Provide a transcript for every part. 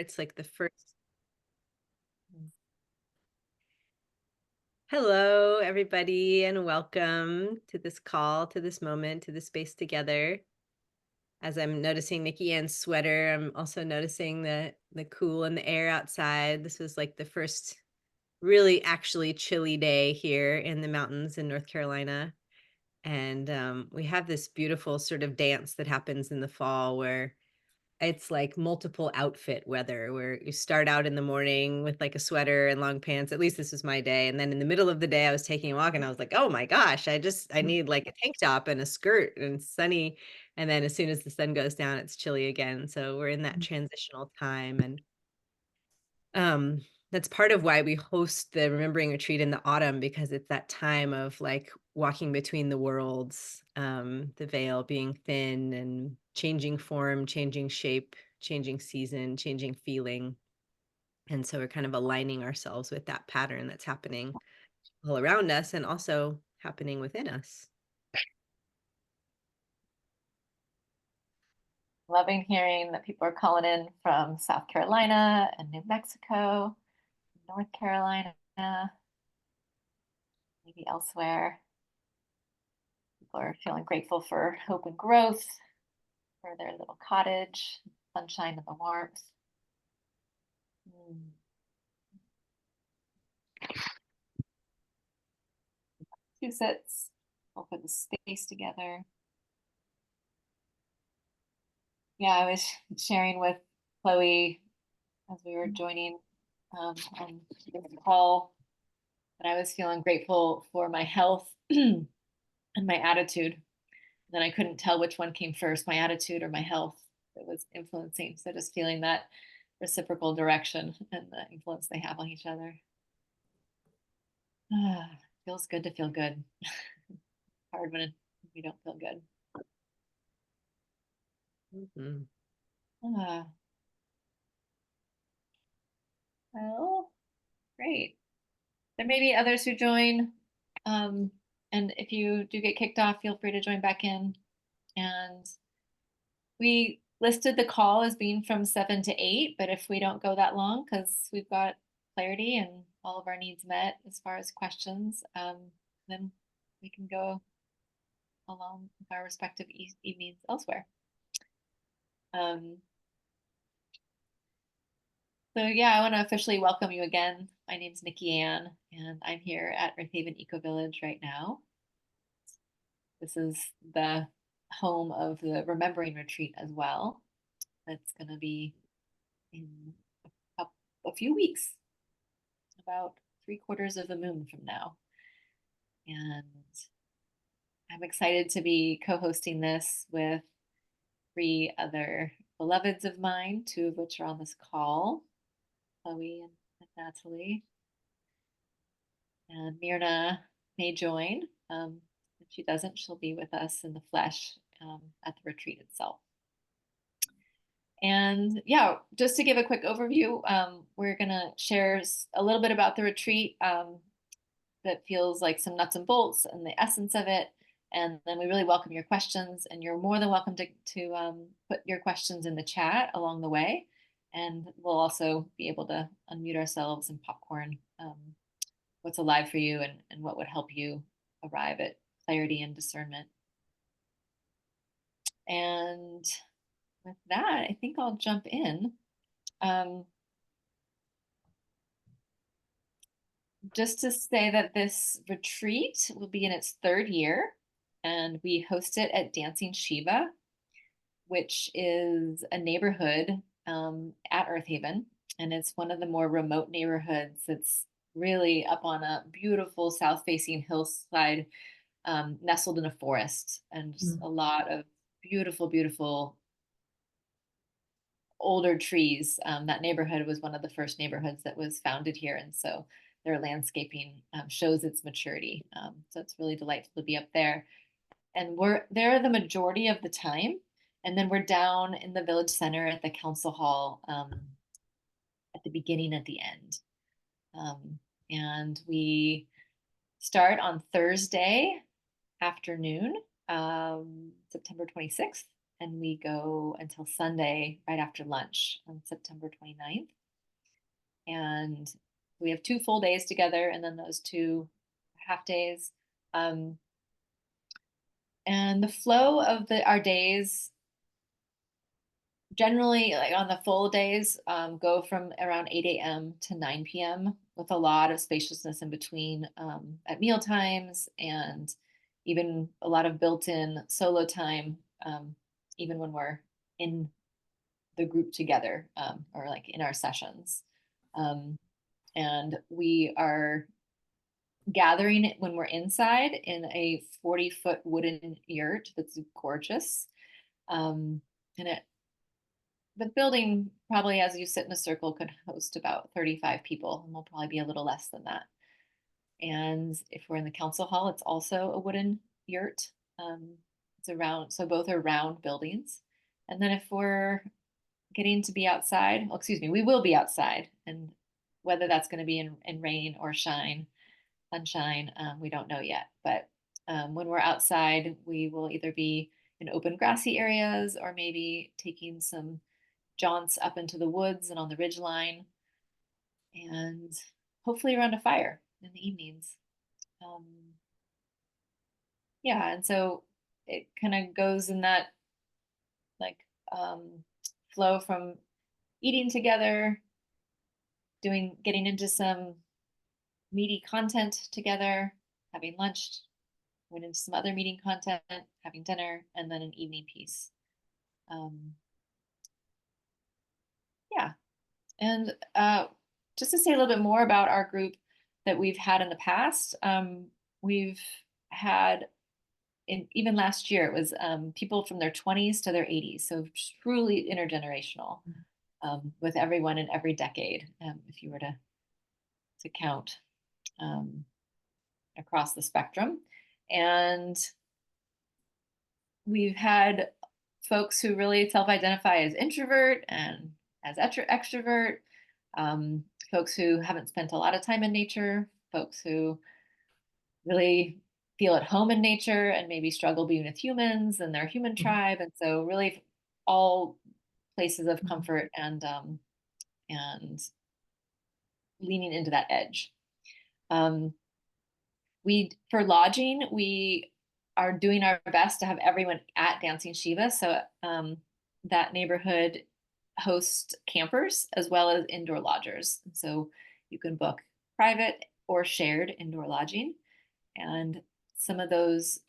It's like the first. Hello, everybody, and welcome to this call, to this moment, to the space together. As I'm noticing NikiAnne's sweater, I'm also noticing the cool in the air outside. This was like the first really actually chilly day here in the mountains in North Carolina. And we have this beautiful sort of dance that happens in the fall where it's like multiple outfit weather, where you start out in the morning with like a sweater and long pants. At least this was my day. And then in the middle of the day, I was taking a walk and I was like, oh my gosh, I need like a tank top and a skirt and sunny. And then as soon as the sun goes down, it's chilly again. So we're in that transitional time. And um, that's part of why we host the Remembering Retreat in the autumn, because it's that time of like walking between the worlds, the veil being thin and changing form, changing shape, changing season, changing feeling. And so we're kind of aligning ourselves with that pattern that's happening all around us and also happening within us. Loving hearing that people are calling in from South Carolina and New Mexico, North Carolina, maybe elsewhere. People are feeling grateful for hope and growth, for their little cottage, sunshine and the warmth. Massachusetts, we'll put the space together. Yeah, I was sharing with Chloe as we were joining on this call that I was feeling grateful for my health and my attitude. Then I couldn't tell which one came first, my attitude or my health that was influencing. So just feeling that reciprocal direction and the influence they have on each other. Feels good to feel good. Hard when we don't feel good. Mm-hmm. Well, great. There may be others who join. And if you do get kicked off, feel free to join back in. And we listed the call as being from 7 to 8, but if we don't go that long, because we've got clarity and all of our needs met as far as questions, then we can go along with our respective evenings elsewhere. So yeah, I want to officially welcome you again. My name's NikiAnne, and I'm here at Earth Haven Eco Village right now. This is the home of the Remembering Retreat as well. That's going to be in a few weeks, about 3/4 of a moon from now. And I'm excited to be co-hosting this with 3 other beloveds of mine, 2 of which are on this call, Chloe and Natalee. And Mirna may join. If she doesn't, she'll be with us in the flesh at the retreat itself. And yeah, just to give a quick overview, we're going to share a little bit about the retreat that feels like some nuts and bolts and the essence of it. And then we really welcome your questions, and you're more than welcome to put your questions in the chat along the way. And we'll also be able to unmute ourselves and popcorn what's alive for you and what would help you arrive at clarity and discernment. And with that, I think I'll jump in. Just to say that this retreat will be in its 3rd year, and we host it at Dancing Shiva, which is a neighborhood at Earth Haven. And it's one of the more remote neighborhoods. It's really up on a beautiful south-facing hillside, nestled in a forest, and just a lot of beautiful, beautiful older trees. That neighborhood was one of the first neighborhoods that was founded here. And so their landscaping shows its maturity. So it's really delightful to be up there. And we're there the majority of the time. And then we're down in the village center at the council hall at the beginning, at the end. And we start on Thursday afternoon, September 26th, and we go until Sunday right after lunch on September 29th. And we have 2 full days together and then those 2 half days. And the flow of our days generally, like on the full days, go from around 8 a.m. to 9 p.m. with a lot of spaciousness in between at meal times and even a lot of built-in solo time, even when we're in the group together or like in our sessions. And we are gathering when we're inside in a 40-foot wooden yurt that's gorgeous. And the building probably, as you sit in a circle, could host about 35 people, and we'll probably be a little less than that. And if we're in the council hall, it's also a wooden yurt. It's a round, so both are round buildings. And then if we're getting to be outside, well, excuse me, we will be outside, and whether that's going to be in rain or sunshine, we don't know yet. But when we're outside, we will either be in open grassy areas or maybe taking some jaunts up into the woods and on the ridge line, and hopefully around a fire in the evenings. Yeah, and so it kind of goes in that like flow from eating together, getting into some meaty content together, having lunch, went into some other meeting content, having dinner, and then an evening piece. Yeah, and just to say a little bit more about our group that we've had in the past, we've had even last year, it was people from their 20s to their 80s, so truly intergenerational, with everyone in every decade, if you were to count across the spectrum. And we've had folks who really self-identify as introvert and as extrovert, folks who haven't spent a lot of time in nature, folks who really feel at home in nature and maybe struggle being with humans and their human tribe. And so really all places of comfort and leaning into that edge. For lodging, we are doing our best to have everyone at Dancing Shiva. So that neighborhood hosts campers as well as indoor lodgers. So you can book private or shared indoor lodging. And some of those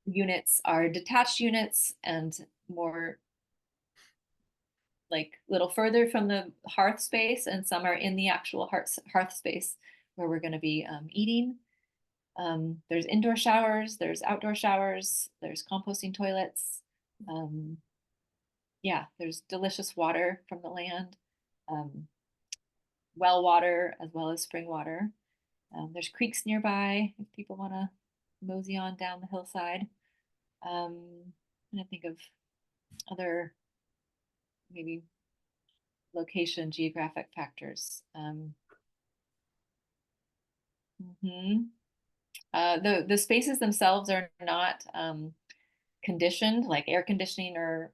units are detached units and more like a little further from the hearth space, and some are in the actual hearth space where we're going to be eating. There's indoor showers, there's outdoor showers, there's composting toilets. Yeah, there's delicious water from the land, well water as well as spring water. There's creeks nearby if people want to mosey on down the hillside. I'm going to think of other maybe location, geographic factors. The spaces themselves are not conditioned like air conditioning, or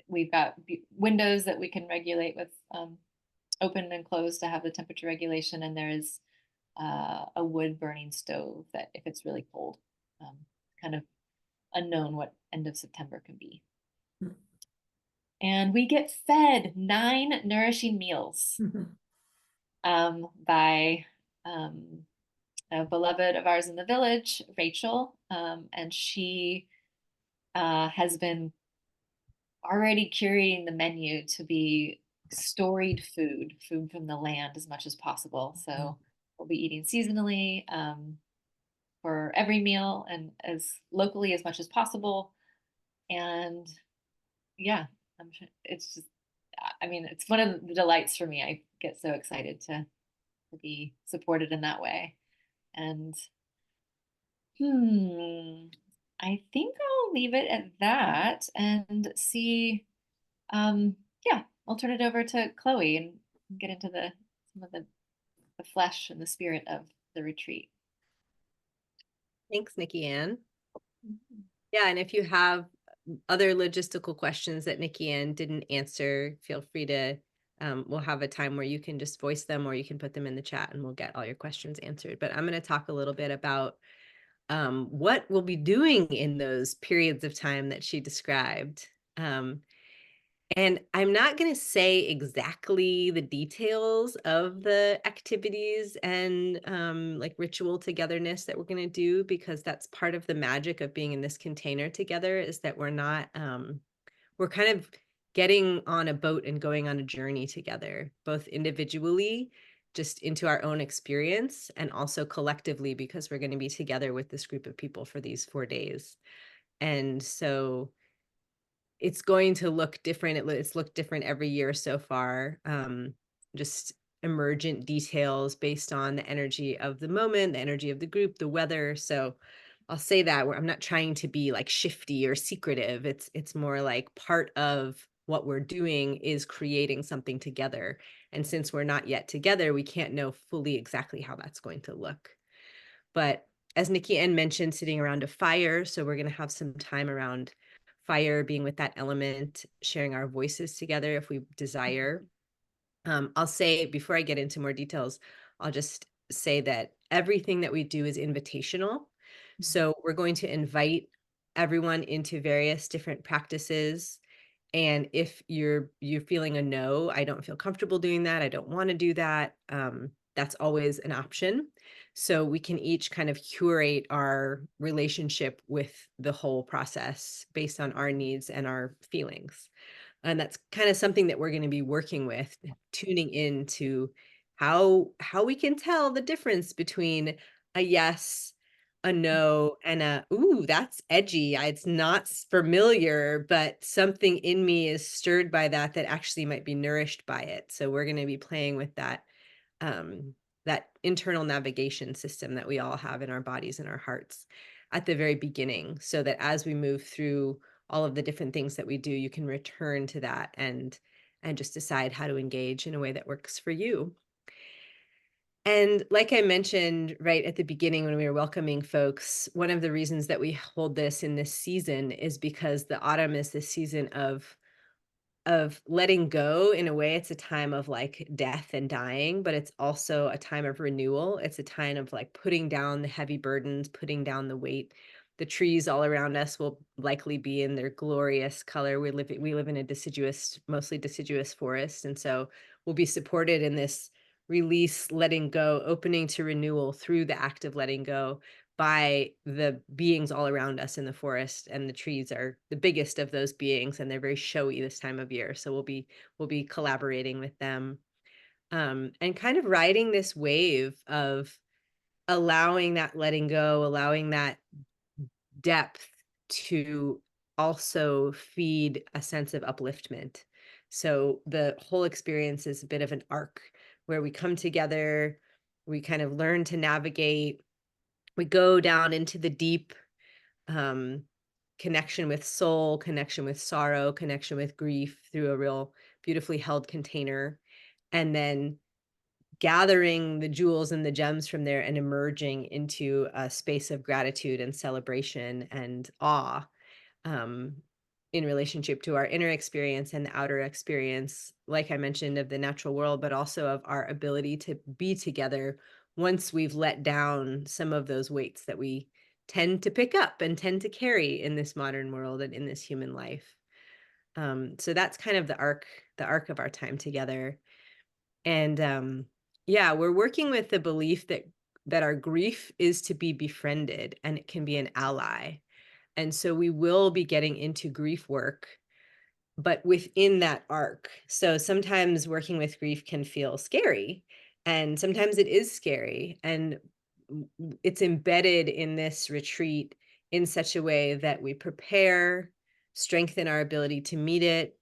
we've got windows that we can regulate with open and closed to have the temperature regulation, and there is a wood burning stove that if it's really cold, kind of unknown what end of September can be. And we get fed 9 nourishing meals by a beloved of ours in the village, Rachel, and she has been already curating the menu to be storied food from the land as much as possible. So we'll be eating seasonally for every meal and as locally as much as possible. And yeah, it's just, I mean, it's one of the delights for me. I get so excited to be supported in that way. And I think I'll leave it at that and see. Yeah, I'll turn it over to Chloe and get into some of the flesh and the spirit of the retreat. Thanks, NikiAnne. Yeah, and if you have other logistical questions that NikiAnne didn't answer, feel free to, we'll have a time where you can just voice them or you can put them in the chat and we'll get all your questions answered. But I'm going to talk a little bit about what we'll be doing in those periods of time that she described. And I'm not going to say exactly the details of the activities and like ritual togetherness that we're going to do, because that's part of the magic of being in this container together, is that we're not, we're kind of getting on a boat and going on a journey together, both individually, just into our own experience, and also collectively, because we're going to be together with this group of people for these 4 days. And so it's going to look different. It's looked different every year so far. Just emergent details based on the energy of the moment, the energy of the group, the weather. So I'll say that I'm not trying to be like shifty or secretive. It's more like part of what we're doing is creating something together. And since we're not yet together, we can't know fully exactly how that's going to look. But as NikiAnne mentioned, sitting around a fire. So we're going to have some time around fire, being with that element, sharing our voices together if we desire. I'll say, before I get into more details, I'll just say that everything that we do is invitational. So we're going to invite everyone into various different practices. And if you're feeling a no, I don't feel comfortable doing that, I don't want to do that, that's always an option. So we can each kind of curate our relationship with the whole process based on our needs and our feelings. And that's kind of something that we're going to be working with, tuning into how we can tell the difference between a yes, a no, and a ooh, that's edgy. It's not familiar, but something in me is stirred by that actually might be nourished by it. So we're going to be playing with that that internal navigation system that we all have in our bodies and our hearts at the very beginning, so that as we move through all of the different things that we do, you can return to that and just decide how to engage in a way that works for you. And like I mentioned right at the beginning when we were welcoming folks, one of the reasons that we hold this in this season is because the autumn is the season of letting go. In a way, it's a time of like death and dying, but it's also a time of renewal. It's a time of like putting down the heavy burdens, putting down the weight. The trees all around us will likely be in their glorious color. We live in a mostly deciduous forest. And so we'll be supported in this release, letting go, opening to renewal through the act of letting go by the beings all around us in the forest. And the trees are the biggest of those beings, and they're very showy this time of year. So we'll be collaborating with them, and kind of riding this wave of allowing that letting go, allowing that depth to also feed a sense of upliftment. So the whole experience is a bit of an arc where we come together, we kind of learn to navigate, we go down into the deep, connection with soul, connection with sorrow, connection with grief through a real beautifully held container, and then gathering the jewels and the gems from there and emerging into a space of gratitude and celebration and awe, um, in relationship to our inner experience and the outer experience, like I mentioned, of the natural world, but also of our ability to be together once we've let down some of those weights that we tend to pick up and tend to carry in this modern world and in this human life. So that's kind of the arc of our time together. And yeah, we're working with the belief that our grief is to be befriended and it can be an ally. And so we will be getting into grief work, but within that arc. So sometimes working with grief can feel scary, and sometimes it is scary. And it's embedded in this retreat in such a way that we prepare, strengthen our ability to meet it.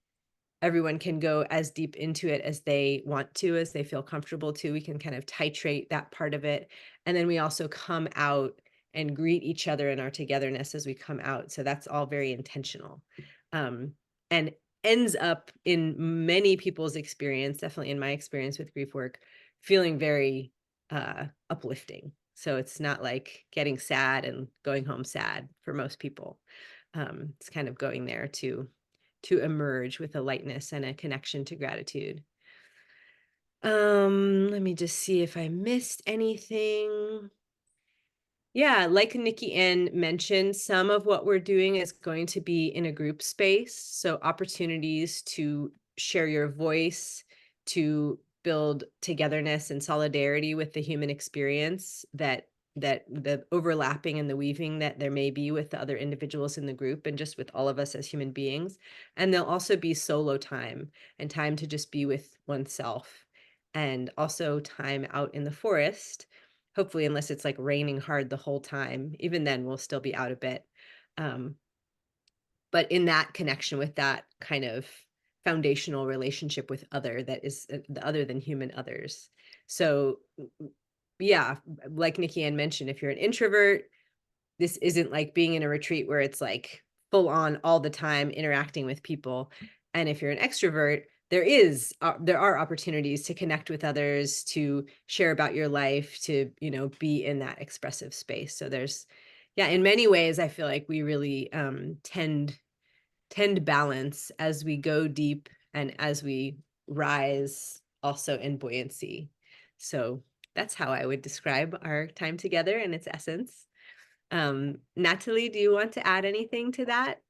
Everyone can go as deep into it as they want to, as they feel comfortable to. We can kind of titrate that part of it. And then we also come out and greet each other in our togetherness as we come out. So that's all very intentional. And ends up, in many people's experience, definitely in my experience with grief work, feeling very uplifting. So it's not like getting sad and going home sad for most people. It's kind of going there to emerge with a lightness and a connection to gratitude. Let me just see if I missed anything. Yeah, like NikiAnne mentioned, some of what we're doing is going to be in a group space. So opportunities to share your voice, to build togetherness and solidarity with the human experience, that the overlapping and the weaving that there may be with the other individuals in the group and just with all of us as human beings. And there'll also be solo time and time to just be with oneself, and also time out in the forest. Hopefully, unless it's like raining hard the whole time, even then we'll still be out a bit. But in that connection with that kind of foundational relationship with other, that is the other than human others. So yeah, like NikiAnne mentioned, if you're an introvert, this isn't like being in a retreat where it's like full on all the time interacting with people. And if you're an extrovert, there are opportunities to connect with others, to share about your life, to, be in that expressive space. So there's, yeah, in many ways, I feel like we really tend balance as we go deep and as we rise also in buoyancy. So that's how I would describe our time together in its essence. Natalee, do you want to add anything to that?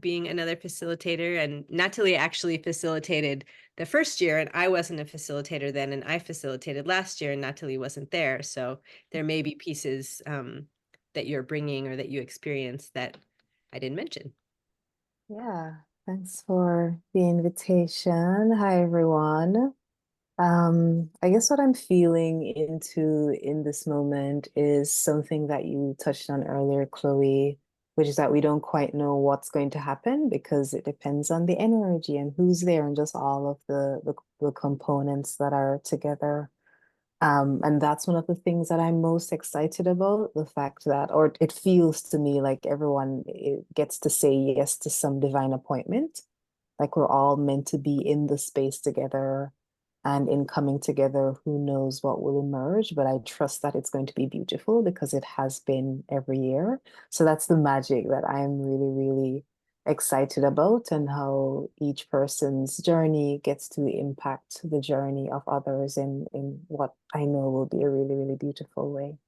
Being another facilitator, and Natalee actually facilitated the first year, and I wasn't a facilitator then, and I facilitated last year, and Natalee wasn't there. So there may be pieces that you're bringing or that you experienced that I didn't mention. Yeah, thanks for the invitation. Hi, everyone. I guess what I'm feeling into in this moment is something that you touched on earlier, Chloe, which is that we don't quite know what's going to happen because it depends on the energy and who's there and just all of the components that are together. And that's one of the things that I'm most excited about, the fact that, or it feels to me like everyone gets to say yes to some divine appointment. Like we're all meant to be in the space together, and in coming together, who knows what will emerge, but I trust that it's going to be beautiful because it has been every year. So that's the magic that I'm really, really excited about, and how each person's journey gets to impact the journey of others in what I know will be a really, really beautiful way.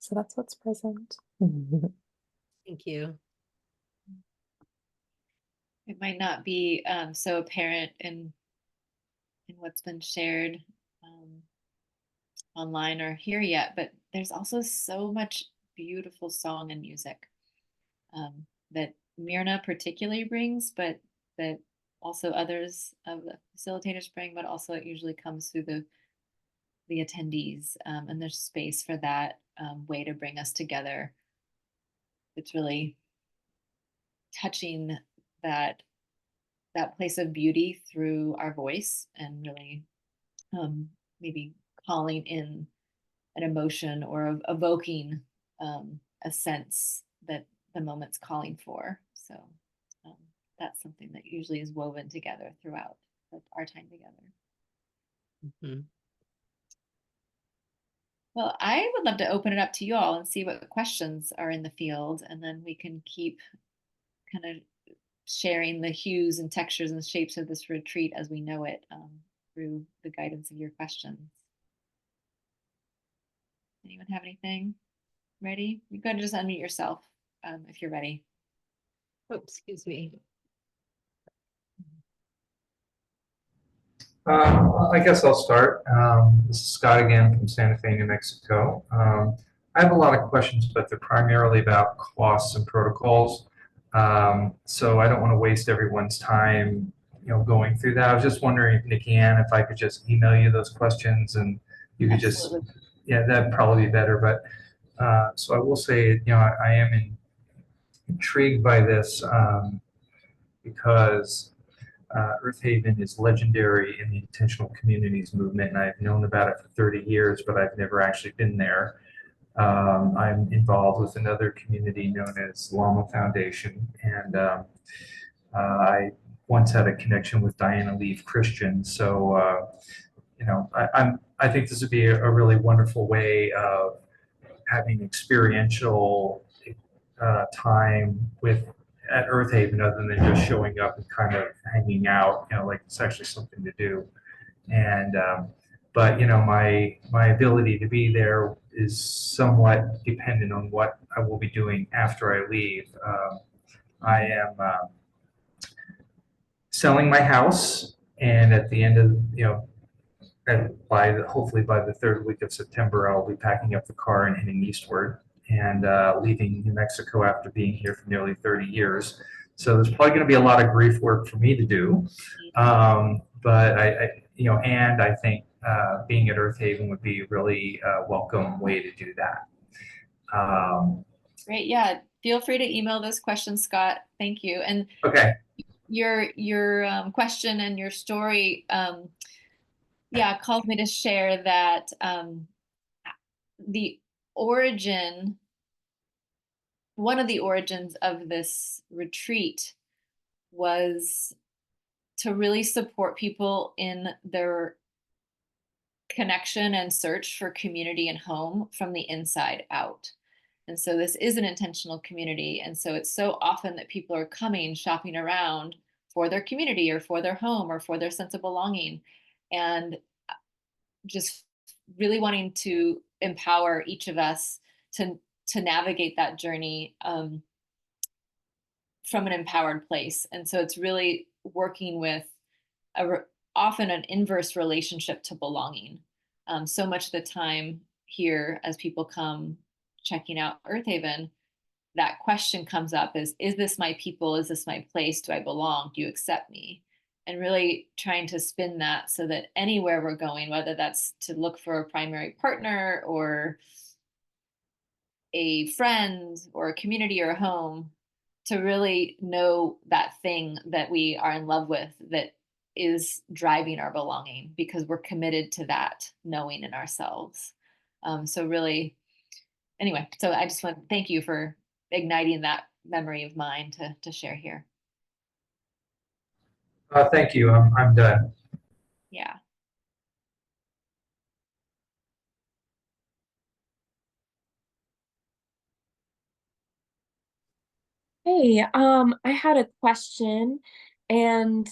So that's what's present. Thank you. It might not be so apparent in what's been shared online or here yet, but there's also so much beautiful song and music that Mirna particularly brings, but that also others of the facilitators bring, but also it usually comes through the attendees, and there's space for that way to bring us together. It's really touching that place of beauty through our voice, and really maybe calling in an emotion or evoking a sense that the moment's calling for. So that's something that usually is woven together throughout our time together. Mm-hmm. Well, I would love to open it up to you all and see what questions are in the field, and then we can keep kind of sharing the hues and textures and shapes of this retreat as we know it through the guidance of your questions. Anyone have anything ready? You can just unmute yourself if you're ready. Oh, excuse me. I guess I'll start. This is Scott again from Santa Fe, New Mexico. I have a lot of questions, but they're primarily about costs and protocols. So I don't want to waste everyone's time, going through that. I was just wondering, NikiAnne, if I could just email you those questions and you could Absolutely. yeah, that'd probably be better. But so I will say, I am intrigued by this because Earth Haven is legendary in the intentional communities movement, and I've known about it for 30 years, but I've never actually been there. I'm involved with another community known as Lama Foundation, and I once had a connection with Diana Leaf Christian. So, I think this would be a really wonderful way of having experiential time at Earth Haven, other than just showing up and kind of hanging out. Like it's actually something to do. And but my ability to be there is somewhat dependent on what I will be doing after I leave. I am selling my house, and at the end of and hopefully by the third week of September, I'll be packing up the car and heading eastward and leaving New Mexico after being here for nearly 30 years. So there's probably going to be a lot of grief work for me to do. But and I think being at Earth Haven would be a really welcome way to do that. Great. Yeah. Feel free to email those questions, Scott. Thank you. And okay. Your question and your story, calls me to share that one of the origins of this retreat was to really support people in their connection and search for community and home from the inside out. And so this is an intentional community. And so it's so often that people are coming, shopping around for their community or for their home or for their sense of belonging. And just really wanting to empower each of us to navigate that journey from an empowered place. And so it's really working with often an inverse relationship to belonging. So much of the time here, as people come checking out Earth Haven, that question comes up is this my people? Is this my place? Do I belong? Do you accept me? And really trying to spin that so that anywhere we're going, whether that's to look for a primary partner or a friend or a community or a home, to really know that thing that we are in love with that is driving our belonging, because we're committed to that knowing in ourselves. So really, anyway, so I just want to thank you for igniting that memory of mine to share here. Thank you. I'm done. Yeah. Hey, I had a question, and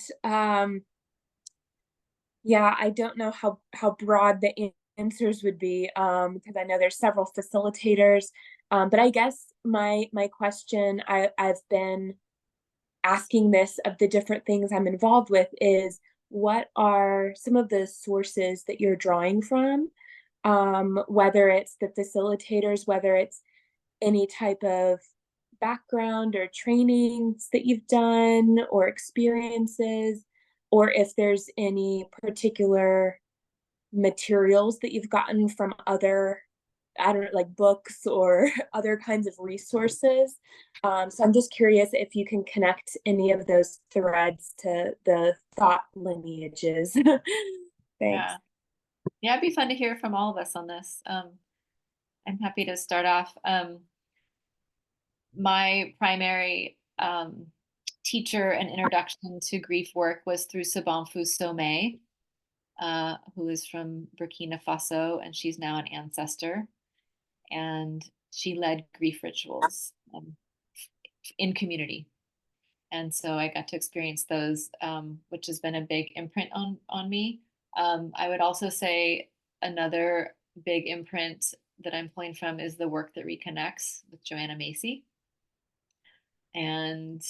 yeah, I don't know how broad the answers would be, because I know there's several facilitators. But I guess my question, I've been asking this of the different things I'm involved with, is what are some of the sources that you're drawing from? Whether it's the facilitators, whether it's any type of background or trainings that you've done or experiences, or if there's any particular materials that you've gotten from other, I don't know, like books or other kinds of resources. So I'm just curious if you can connect any of those threads to the thought lineages. Thanks. Yeah, it'd be fun to hear from all of us on this. I'm happy to start off. My primary teacher and introduction to grief work was through Sabamfu Somé, who is from Burkina Faso, and she's now an ancestor. And she led grief rituals in community. And so I got to experience those, which has been a big imprint on me. I would also say another big imprint that I'm pulling from is the work that reconnects with Joanna Macy. And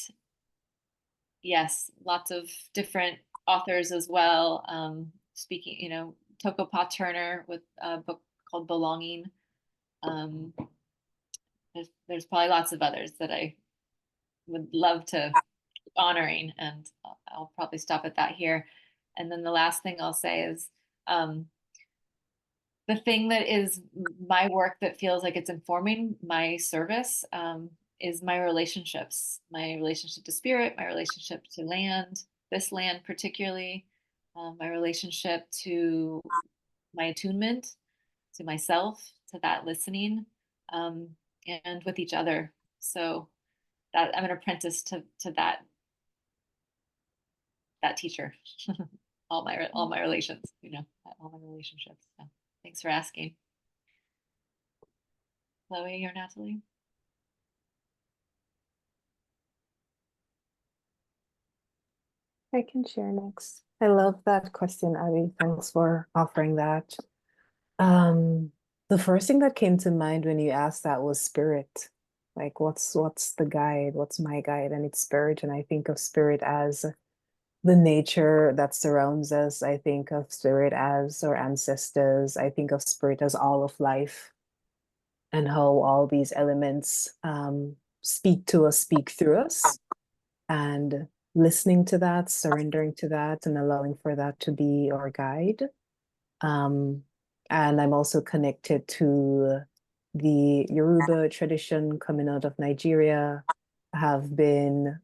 yes, lots of different authors as well. Speaking, Toko Pa Turner with a book called Belonging. There's probably lots of others that I would love to keep honoring, and I'll probably stop at that here. And then the last thing I'll say is the thing that is my work that feels like it's informing my service is my relationships, my relationship to spirit, my relationship to land, this land particularly, my relationship to my attunement, to myself, to that listening, and with each other. So that I'm an apprentice to that teacher. all my relations, all my relationships. So thanks for asking. Chloe or Natalee? I can share next. I love that question, Abby. Thanks for offering that. The first thing that came to mind when you asked that was spirit. Like what's the guide? What's my guide? And it's spirit. And I think of spirit as the nature that surrounds us. I think of spirit as our ancestors. I think of spirit as all of life and how all these elements speak to us, speak through us. And listening to that, surrendering to that, and allowing for that to be our guide. And I'm also connected to the Yoruba tradition coming out of Nigeria, have been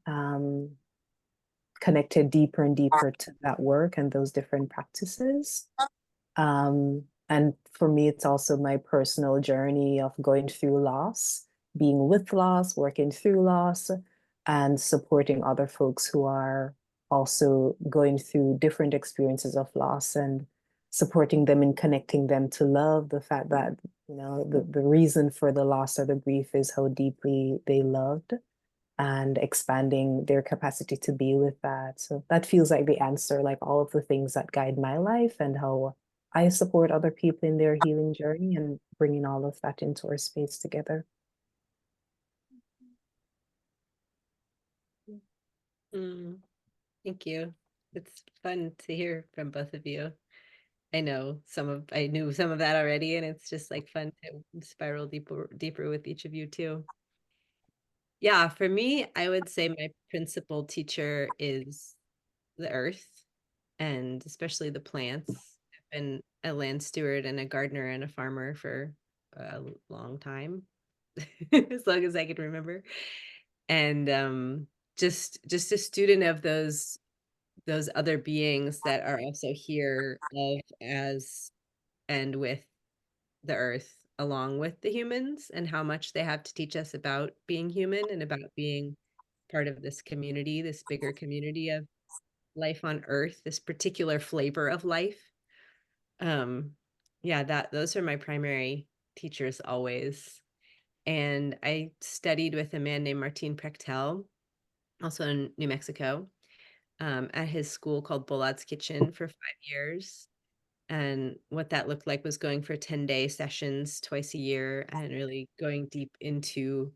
connected deeper and deeper to that work and those different practices. And for me, it's also my personal journey of going through loss, being with loss, working through loss, and supporting other folks who are also going through different experiences of loss and supporting them and connecting them to love, the fact that, the reason for the loss or the grief is how deeply they loved, and expanding their capacity to be with that. So that feels like the answer, like all of the things that guide my life and how I support other people in their healing journey and bringing all of that into our space together. Thank you. It's fun to hear from both of you. I knew some of that already, and it's just like fun to spiral deeper with each of you too. Yeah, for me, I would say my principal teacher is the earth, and especially the plants. I've been a land steward and a gardener and a farmer for a long time, as long as I can remember. And just a student of those other beings that are also here of, as, and with the earth, along with the humans, and how much they have to teach us about being human and about being part of this community, this bigger community of life on earth, this particular flavor of life. Yeah, those are my primary teachers always. And I studied with a man named Martin Prechtel, also in New Mexico, at his school called Bullard's Kitchen for 5 years. And what that looked like was going for 10-day sessions twice a year and really going deep into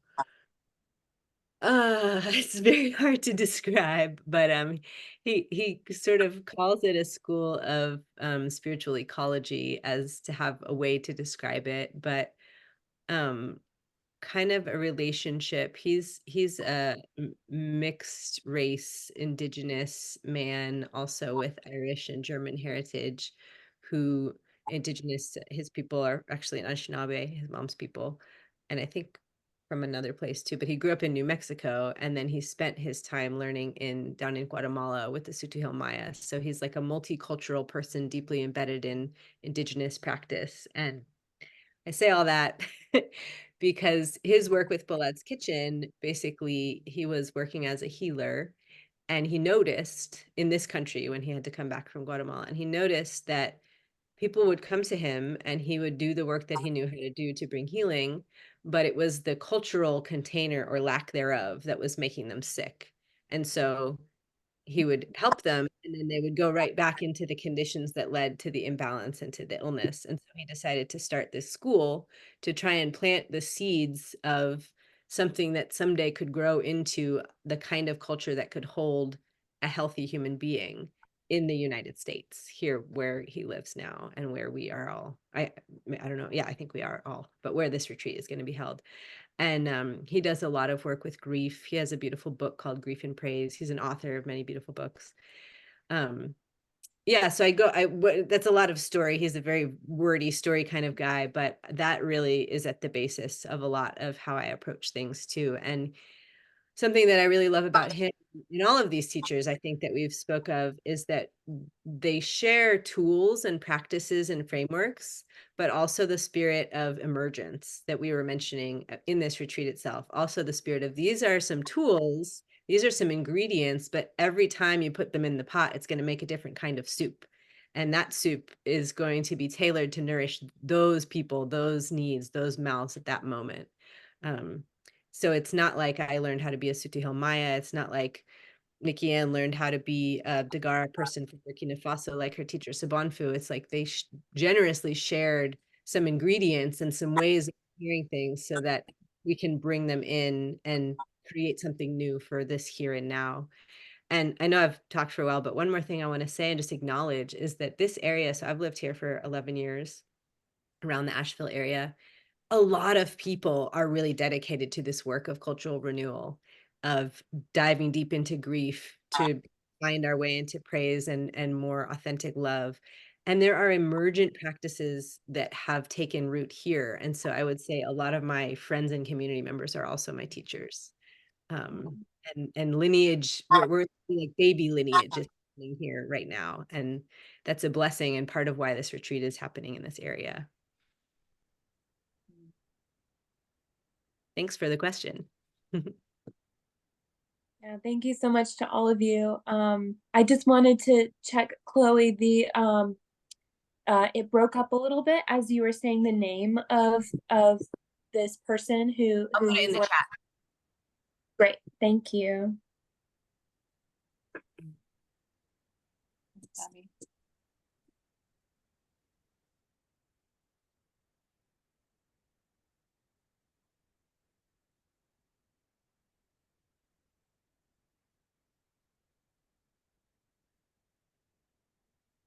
it's very hard to describe, but he sort of calls it a school of spiritual ecology, as to have a way to describe it, but um kind of a relationship. He's a mixed race indigenous man, also with Irish and German heritage, who his people are actually Anishinaabe, his mom's people, and I think from another place too, but he grew up in New Mexico, and then he spent his time learning down in Guatemala with the Sutu Maya. So he's like a multicultural person, deeply embedded in indigenous practice. And I say all that because his work with Bullard's Kitchen, basically, he was working as a healer, and he noticed in this country when he had to come back from Guatemala, and he noticed that people would come to him and he would do the work that he knew how to do to bring healing, but it was the cultural container or lack thereof that was making them sick. And so he would help them, and then they would go right back into the conditions that led to the imbalance and to the illness. And so he decided to start this school to try and plant the seeds of something that someday could grow into the kind of culture that could hold a healthy human being in the United States, here where he lives now, and where we are all. I don't know. Yeah, I think we are all, but where this retreat is going to be held. And he does a lot of work with grief. He has a beautiful book called Grief and Praise. He's an author of many beautiful books. Yeah, so that's a lot of story. He's a very wordy story kind of guy, but that really is at the basis of a lot of how I approach things too. And something that I really love about him and all of these teachers, I think, that we've spoke of, is that they share tools and practices and frameworks, but also the spirit of emergence that we were mentioning in this retreat itself. Also the spirit of, these are some tools these are some ingredients, but every time you put them in the pot, it's going to make a different kind of soup. And that soup is going to be tailored to nourish those people, those needs, those mouths at that moment. So it's not like I learned how to be a Sutihil Maya. It's not like NikiAnne learned how to be a Dagara person from Burkina Faso, like her teacher Sabanfu. It's like they generously shared some ingredients and some ways of hearing things so that we can bring them in and create something new for this here and now. And I know I've talked for a while, but one more thing I want to say and just acknowledge is that this area, so I've lived here for 11 years around the Asheville area. A lot of people are really dedicated to this work of cultural renewal, of diving deep into grief to find our way into praise and more authentic love. And there are emergent practices that have taken root here. And so I would say a lot of my friends and community members are also my teachers. And lineage, we're like baby lineage is happening here right now. And that's a blessing and part of why this retreat is happening in this area. Thanks for the question. Yeah, thank you so much to all of you. I just wanted to check, Chloe, it broke up a little bit as you were saying the name of this person who I'll put it in the chat. Great, thank you.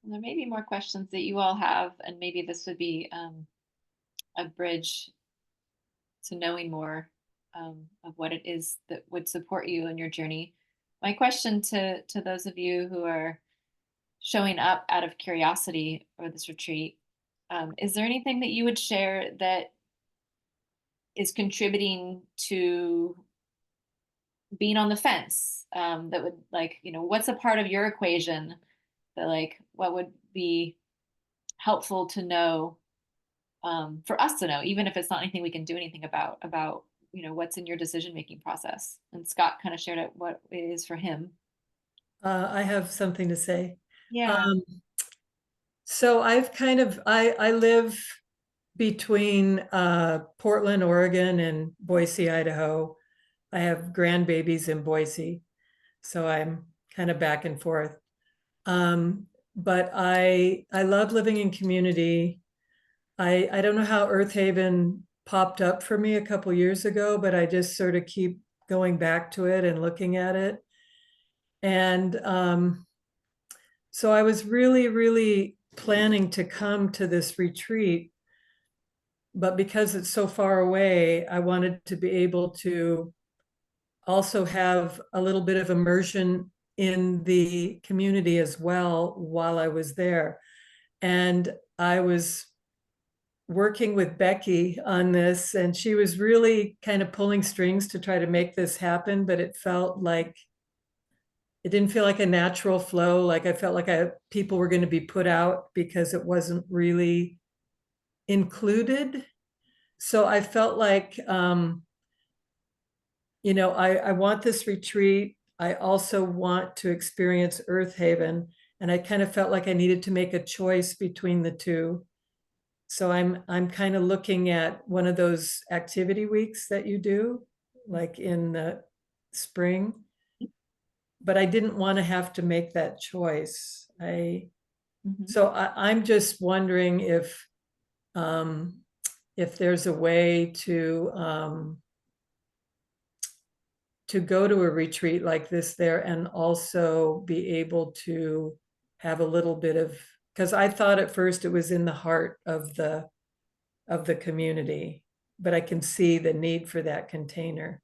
There may be more questions that you all have, and maybe this would be a bridge to knowing more of what it is that would support you in your journey. My question to those of you who are showing up out of curiosity for this retreat, is there anything that you would share that is contributing to being on the fence, that would, like, what's a part of your equation that, like, what would be helpful to know, for us to know, even if it's not anything we can do anything about what's in your decision-making process? And Scott kind of shared it, what it is for him. I have something to say. Yeah. So I live between Portland, Oregon and Boise, Idaho. I have grandbabies in Boise, so I'm kind of back and forth. But I love living in community. I don't know how Earth Haven popped up for me a couple years ago, but I just sort of keep going back to it and looking at it. And so I was really, really planning to come to this retreat, but because it's so far away, I wanted to be able to also have a little bit of immersion in the community as well while I was there. And I was working with Becky on this, and she was really kind of pulling strings to try to make this happen, but it didn't feel like a natural flow. Like I felt like people were going to be put out because it wasn't really included. So I felt like, I want this retreat. I also want to experience Earth Haven. And I kind of felt like I needed to make a choice between the two. So I'm kind of looking at one of those activity weeks that you do, like in the spring. But I didn't want to have to make that choice. So I'm just wondering if there's a way to go to a retreat like this there and also be able to have a little bit of, because I thought at first it was in the heart of the community, but I can see the need for that container.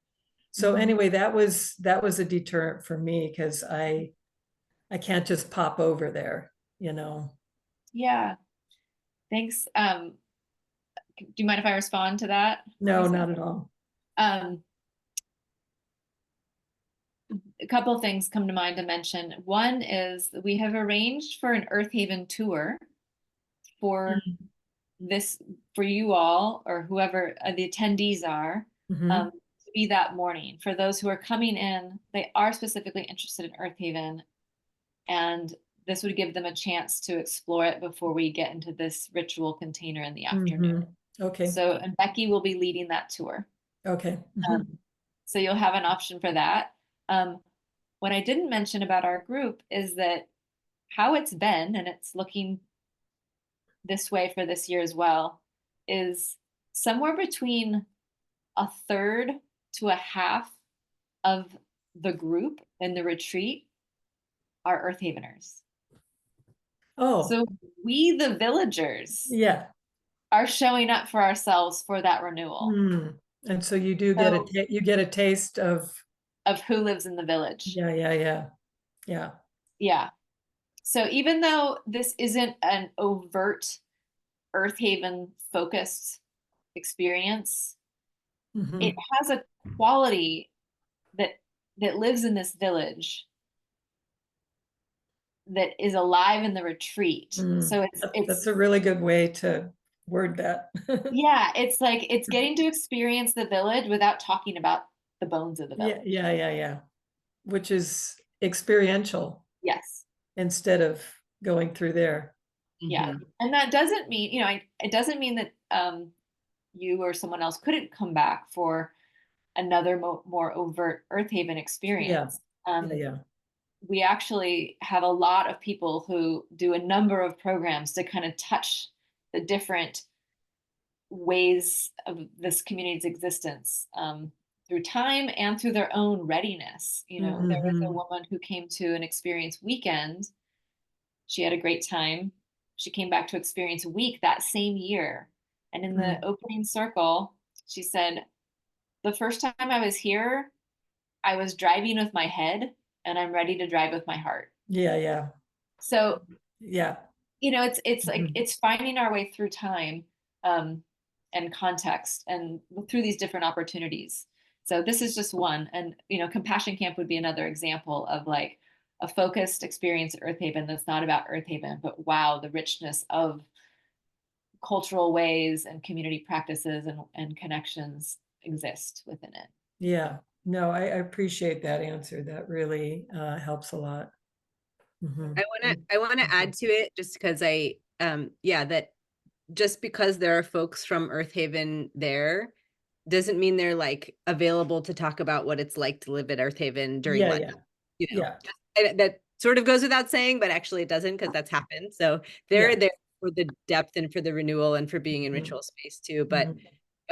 So anyway, that was a deterrent for me, because I can't just pop over there, Yeah. Thanks. Do you mind if I respond to that? No, not at all. A couple of things come to mind to mention. One is we have arranged for an Earth Haven tour for this, for you all, or whoever the attendees are, to be that morning. For those who are coming in, they are specifically interested in Earth Haven, and this would give them a chance to explore it before we get into this ritual container in the afternoon. Okay. So, and Becky will be leading that tour. Okay. So you'll have an option for that. What I didn't mention about our group is that how it's been, and it's looking this way for this year as well, is somewhere between a third to a half of the group in the retreat are Earth Haveners. Oh, So we, the villagers, yeah. are showing up for ourselves for that renewal. And so you do get you get a taste of who lives in the village. Yeah. So even though this isn't an overt Earth Haven focused experience, it has a quality that lives in this village that is alive in the retreat. So that's a really good way to word that. Yeah, it's like it's getting to experience the village without talking about the bones of the village. Yeah. Which is experiential. Yes. Instead of going through there. Yeah. And that doesn't mean, it doesn't mean that you or someone else couldn't come back for another more overt Earth Haven experience. We actually have a lot of people who do a number of programs to kind of touch the different ways of this community's existence through time and through their own readiness. There was a woman who came to an experience weekend. She had a great time. She came back to experience week that same year. And in the opening circle, she said, the first time I was here, I was driving with my head, and I'm ready to drive with my heart. Yeah. So, yeah, it's like, it's finding our way through time and context and through these different opportunities. So this is just one. And, Compassion Camp would be another example of like a focused experience at Earth Haven that's not about Earth Haven, but wow, the richness of cultural ways and community practices and connections exist within it. Yeah, no, I appreciate that answer. That really helps a lot. I want to add to it just because that just because there are folks from Earth Haven there doesn't mean they're like available to talk about what it's like to live at Earth Haven during Lent. That sort of goes without saying, but actually it doesn't, because that's happened. So they're there for the depth and for the renewal and for being in ritual space too. But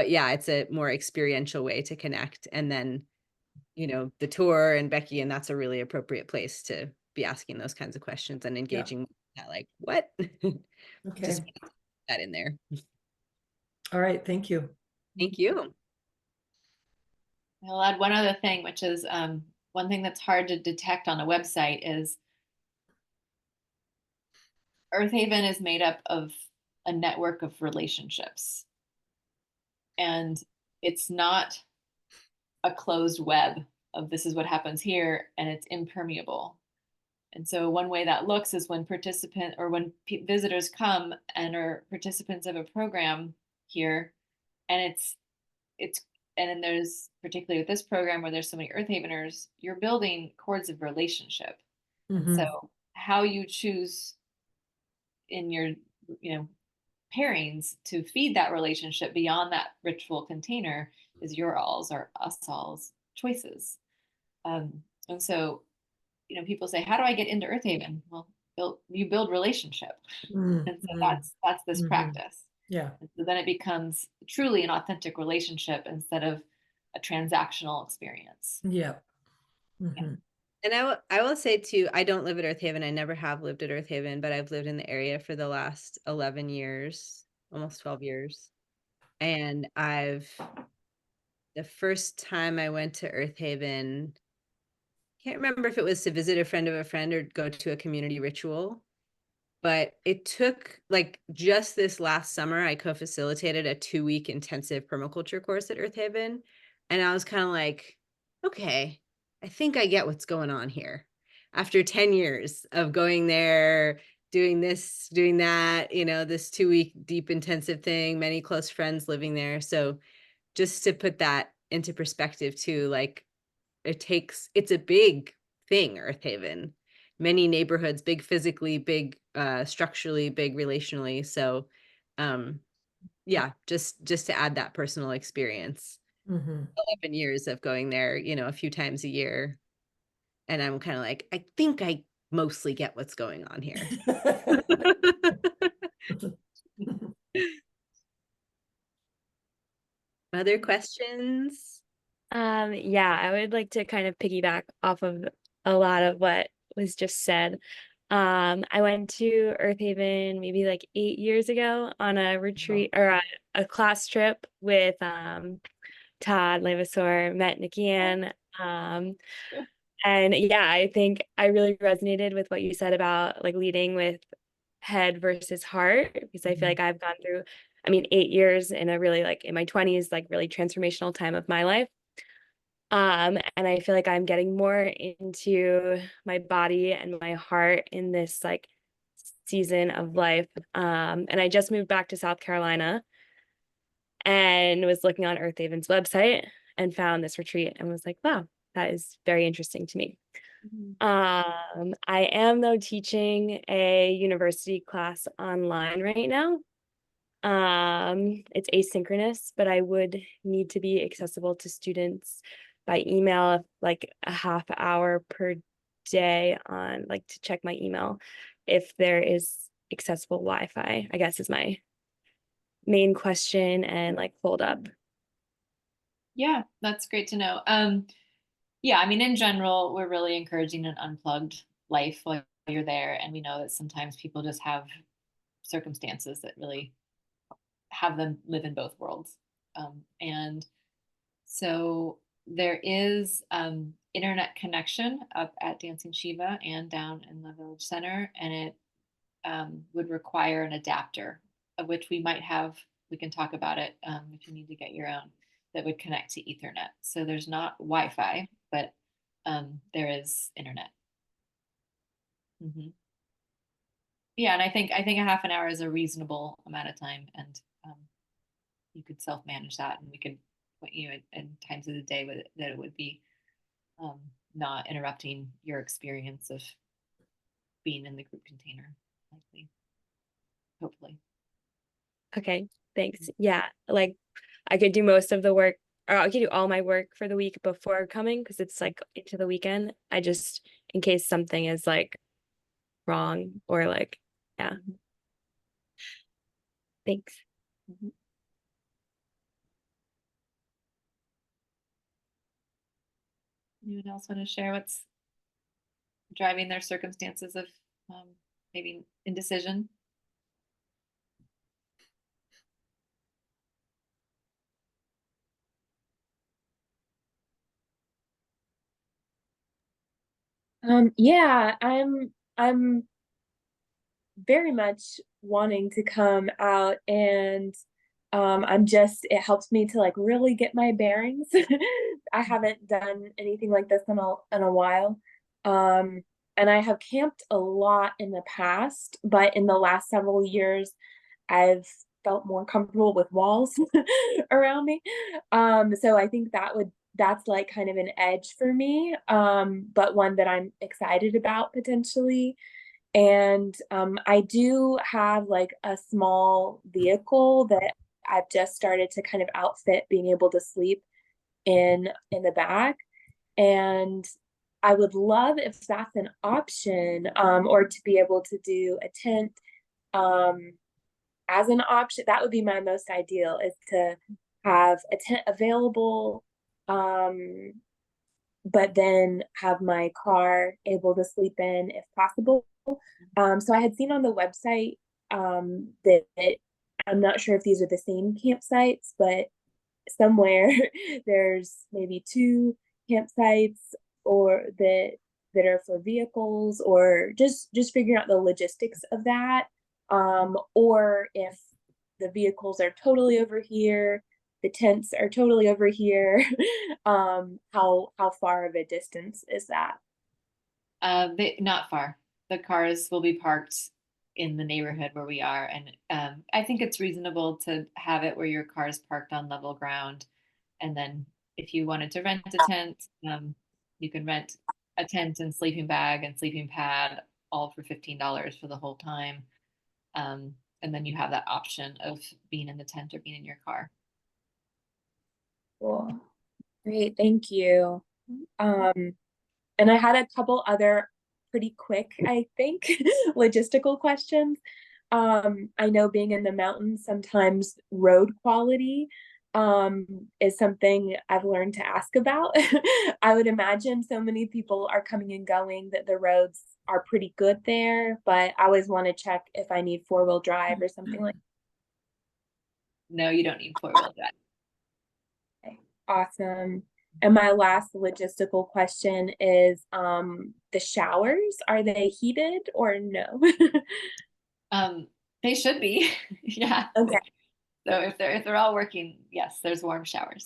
yeah, it's a more experiential way to connect. And then, the tour and Becky, and that's a really appropriate place to be asking those kinds of questions and engaging with that, like, what? Okay. Just put that in there. All right. Thank you. Thank you. I'll add one other thing, which is one thing that's hard to detect on a website is Earth Haven is made up of a network of relationships. And it's not a closed web of this is what happens here and it's impermeable. And so one way that looks is when visitors come and are participants of a program here, and then there's, particularly with this program where there's so many Earth Haveners, you're building cords of relationship. So how you choose in your, pairings to feed that relationship beyond that ritual container is your alls or us alls choices. And so, people say, how do I get into Earth Haven? Well, you build relationship. And so that's this practice. Yeah. And so then it becomes truly an authentic relationship instead of a transactional experience. Yeah. And I will say too, I don't live at Earth Haven. I never have lived at Earth Haven, but I've lived in the area for the last 11 years, almost 12 years. And the first time I went to Earth Haven, can't remember if it was to visit a friend of a friend or go to a community ritual, but it took like just this last summer, I co-facilitated a 2-week intensive permaculture course at Earth Haven. And I was kind of like, okay, I think I get what's going on here. After 10 years of going there, doing this, doing that, this 2-week deep intensive thing, many close friends living there. So just to put that into perspective too. Like it's a big thing, Earth Haven. Many neighborhoods, big physically, big structurally, big relationally. So yeah, just to add that personal experience. 11 years of going there, you know, a few times a year. And I'm kind of like, I think I mostly get what's going on here. Other questions? Yeah, I would like to kind of piggyback off of a lot of what was just said. I went to Earth Haven maybe like 8 years ago on a retreat or a class trip with Todd Levasseur, met NikiAnne. And yeah, I think I really resonated with what you said about like leading with head versus heart, because I feel like I've gone through, I mean, 8 years in a really like in my 20s, like really transformational time of my life. And I feel like I'm getting more into my body and my heart in this like season of life. And I just moved back to South Carolina and was looking on Earth Haven's website and found this retreat and was like, wow, that is very interesting to me. I am though teaching a university class online right now. It's asynchronous, but I would need to be accessible to students by email, like a half hour per day on like to check my email if there is accessible Wi-Fi, I guess is my main question and like hold up. Yeah, that's great to know. Yeah, I mean, in general, we're really encouraging an unplugged life while you're there. And we know that sometimes people just have circumstances that really have them live in both worlds. And so there is internet connection up at Dancing Shiva and down in the Village Center, and it would require an adapter, of which we might have, we can talk about it if you need to get your own, that would connect to Ethernet. So there's not Wi-Fi, but there is internet. Yeah, and I think a half an hour is a reasonable amount of time, and you could self-manage that, and we could put you in times of the day with it, that it would be not interrupting your experience of being in the group container, likely, hopefully. Okay, thanks. Yeah, like I could do most of the work, or I could do all my work for the week before coming because it's like into the weekend. I just, in case something is like wrong or like, yeah. Thanks. Anyone else want to share what's driving their circumstances of maybe indecision? Yeah, I'm very much wanting to come out, and it helps me to like really get my bearings. I haven't done anything like this in a while. And I have camped a lot in the past, but in the last several years I've felt more comfortable with walls around me. So I think that's like kind of an edge for me, but one that I'm excited about potentially. And I do have like a small vehicle that I've just started to kind of outfit being able to sleep in the back. And I would love if that's an option, or to be able to do a tent as an option. That would be my most ideal, is to have a tent available, but then have my car able to sleep in if possible. So I had seen on the website that I'm not sure if these are the same campsites, but somewhere there's maybe 2 campsites or that are for vehicles, or just figuring out the logistics of that. Or if the vehicles are totally over here, the tents are totally over here. How far of a distance is that? Not far. The cars will be parked in the neighborhood where we are, and I think it's reasonable to have it where your car is parked on level ground, and then if you wanted to rent a tent, you can rent a tent and sleeping bag and sleeping pad all for $15 for the whole time. And then you have that option of being in the tent or being in your car. Cool. Great, thank you. And I had a couple other pretty quick, I think, logistical questions. I know being in the mountains, sometimes road quality is something I've learned to ask about. I would imagine so many people are coming and going that the roads are pretty good there, but I always want to check if I need four-wheel drive or something like that. No, you don't need four-wheel drive. Okay, awesome. And my last logistical question is the showers, are they heated or no? They should be. Yeah. Okay. So if they're all working, yes, there's warm showers.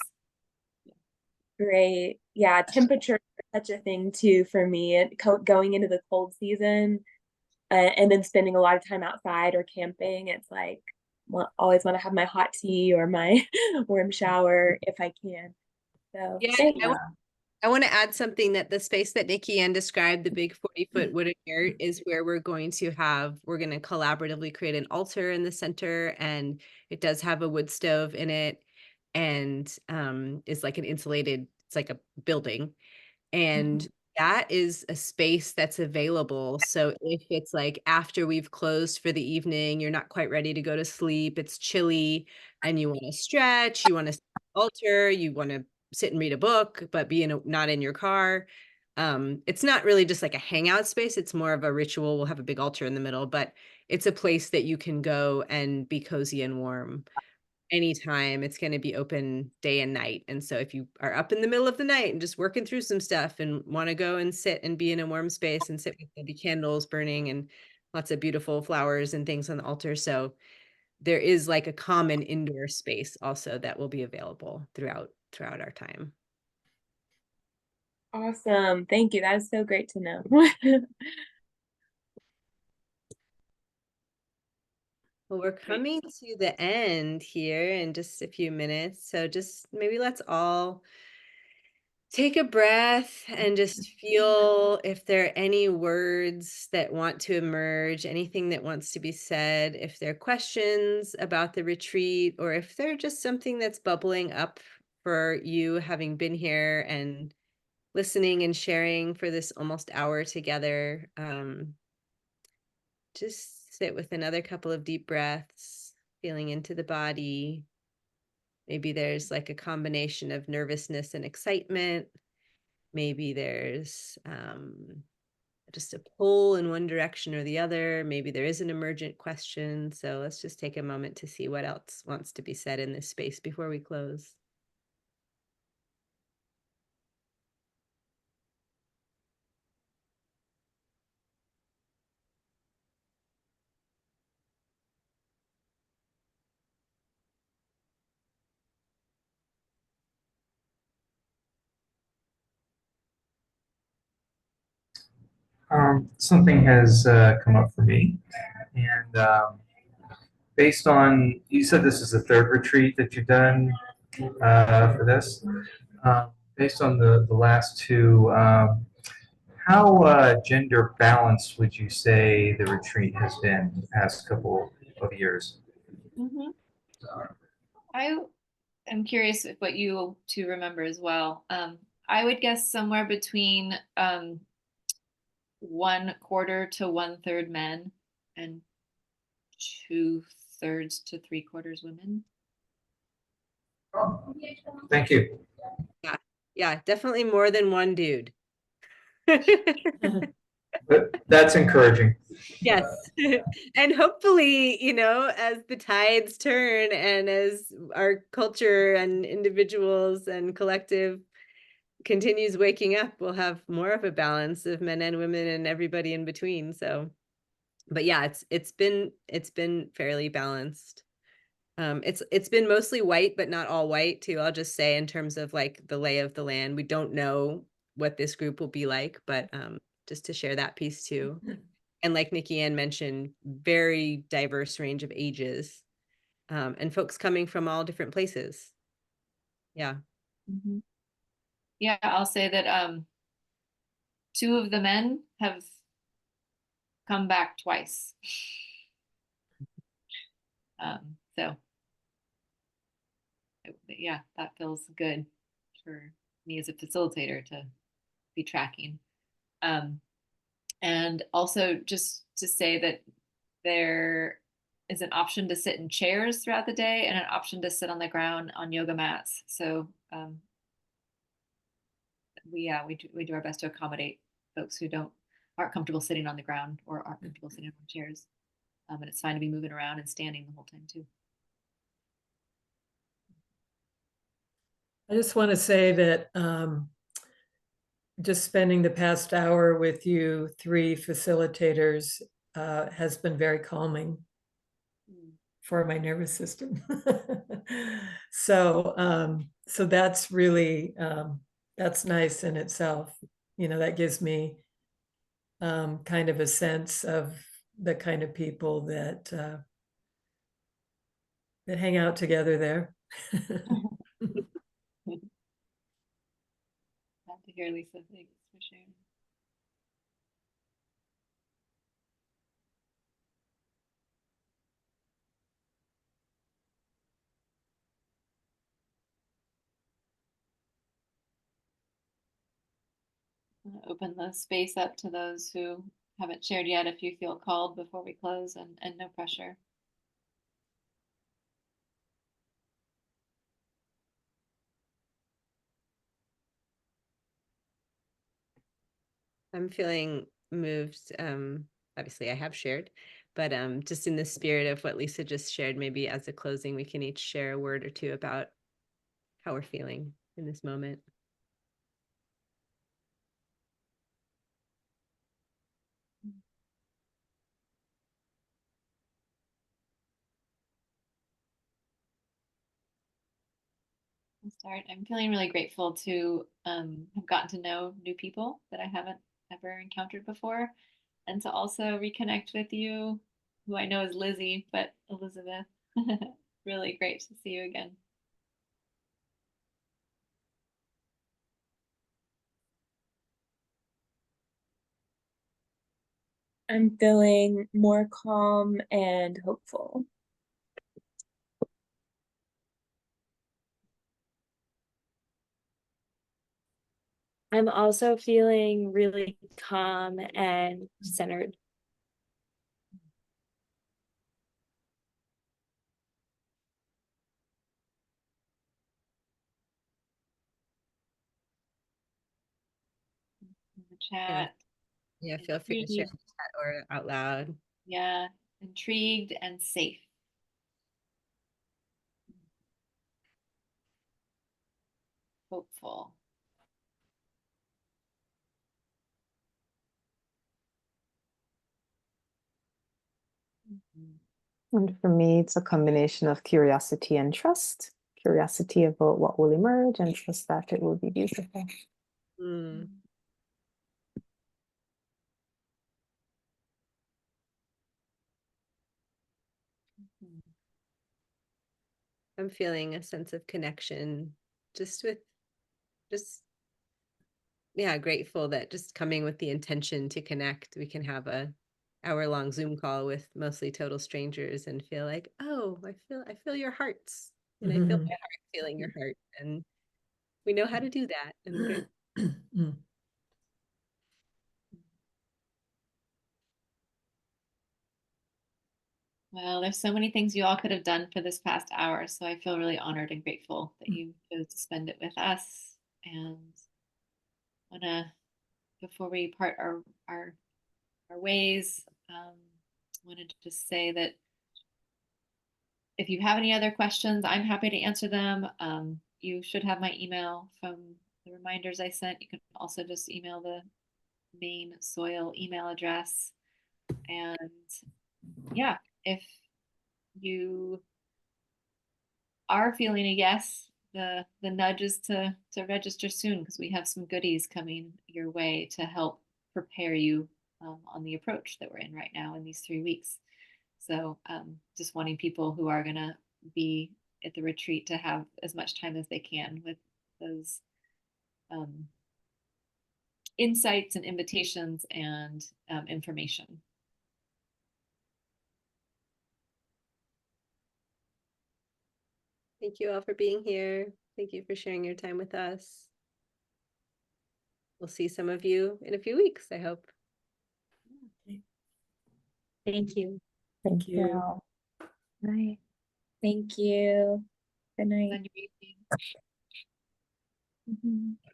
Great. Yeah, temperature is such a thing too for me. Going into the cold season and then spending a lot of time outside or camping, it's like, well, always want to have my hot tea or my warm shower if I can. So Yeah, thank you. I want to add something that the space that NikiAnne described, the big 40-foot wooden yurt, is where we're going to collaboratively create an altar in the center, and it does have a wood stove in it, and is like it's like a building. And that is a space that's available. So if it's like after we've closed for the evening, you're not quite ready to go to sleep, it's chilly, and you want to stretch, you want to altar, you want to sit and read a book, but not in your car. It's not really just like a hangout space. It's more of a ritual. We'll have a big altar in the middle, but it's a place that you can go and be cozy and warm anytime. It's going to be open day and night. And so if you are up in the middle of the night and just working through some stuff and want to go and sit and be in a warm space and sit with maybe candles burning and lots of beautiful flowers and things on the altar. So there is like a common indoor space also that will be available throughout our time. Awesome. Thank you. That is so great to know. Well, we're coming to the end here in just a few minutes. So just maybe let's all take a breath and just feel if there are any words that want to emerge, anything that wants to be said, if there are questions about the retreat, or if they're just something that's bubbling up for you having been here and listening and sharing for this almost hour together. Just sit with another couple of deep breaths, feeling into the body. Maybe there's like a combination of nervousness and excitement. Maybe there's just a pull in one direction or the other. Maybe there is an emergent question. So let's just take a moment to see what else wants to be said in this space before we close. Something has come up for me, and based on, you said this is the third retreat that you've done for this. Based on the last two, how gender balanced would you say the retreat has been the past couple of years? I am curious what you two remember as well. I would guess somewhere between 1/4 to 1/3 men and 2/3 to 3/4 women. Thank you. Yeah, definitely more than one dude. But that's encouraging. Yes. And hopefully, as the tides turn and as our culture and individuals and collective continues waking up, we'll have more of a balance of men and women and everybody in between. So, but yeah, it's been fairly balanced. It's been mostly white, but not all white too. I'll just say in terms of like the lay of the land, we don't know what this group will be like, but just to share that piece too. And like NikiAnne mentioned, very diverse range of ages, and folks coming from all different places. Yeah. Yeah, I'll say that two of the men have come back twice. So yeah, that feels good for me as a facilitator to be tracking. And also just to say that there is an option to sit in chairs throughout the day and an option to sit on the ground on yoga mats. So we do our best to accommodate folks who aren't comfortable sitting on the ground or aren't comfortable sitting on chairs. And it's fine to be moving around and standing the whole time too. I just want to say that just spending the past hour with you three facilitators has been very calming for my nervous system. So that's really, that's nice in itself. You know, that gives me kind of a sense of the kind of people that hang out together there. Glad to hear, Lisa. Thanks for sharing. I'm gonna open the space up to those who haven't shared yet if you feel called before we close, and no pressure. I'm feeling moved. Obviously I have shared, but just in the spirit of what Lisa just shared, maybe as a closing, we can each share a word or two about how we're feeling in this moment. I'll start. I'm feeling really grateful to have gotten to know new people that I haven't ever encountered before, and to also reconnect with you, who I know is Lizzie, but Elizabeth. Really great to see you again. I'm feeling more calm and hopeful. I'm also feeling really calm and centered. In the chat. Yeah, feel free to share in the chat or out loud. Yeah, intrigued and safe. Hopeful. And for me, it's a combination of curiosity and trust. Curiosity about what will emerge and trust that it will be beautiful. Mm. I'm feeling a sense of connection just yeah, grateful that just coming with the intention to connect, we can have a hour-long Zoom call with mostly total strangers and feel like, oh, I feel your hearts, and I feel my heart feeling your heart, and we know how to do that. And I'm grateful. Well, there's so many things you all could have done for this past hour, so I feel really honored and grateful that you chose to spend it with us. And wanna, before we part our ways, wanted to just say that if you have any other questions, I'm happy to answer them. You should have my email from the reminders I sent. You can also just email the main soil email address. And yeah, if you are feeling a yes, the nudge is to register soon, because we have some goodies coming your way to help prepare you on the approach that we're in right now in these 3 weeks. So just wanting people who are going to be at the retreat to have as much time as they can with those insights and invitations and information. Thank you all for being here. Thank you for sharing your time with us. We'll see some of you in a few weeks, I hope. Thank you. Thank you. you. Night. Thank you. Good night. Then you're evening. Mhm.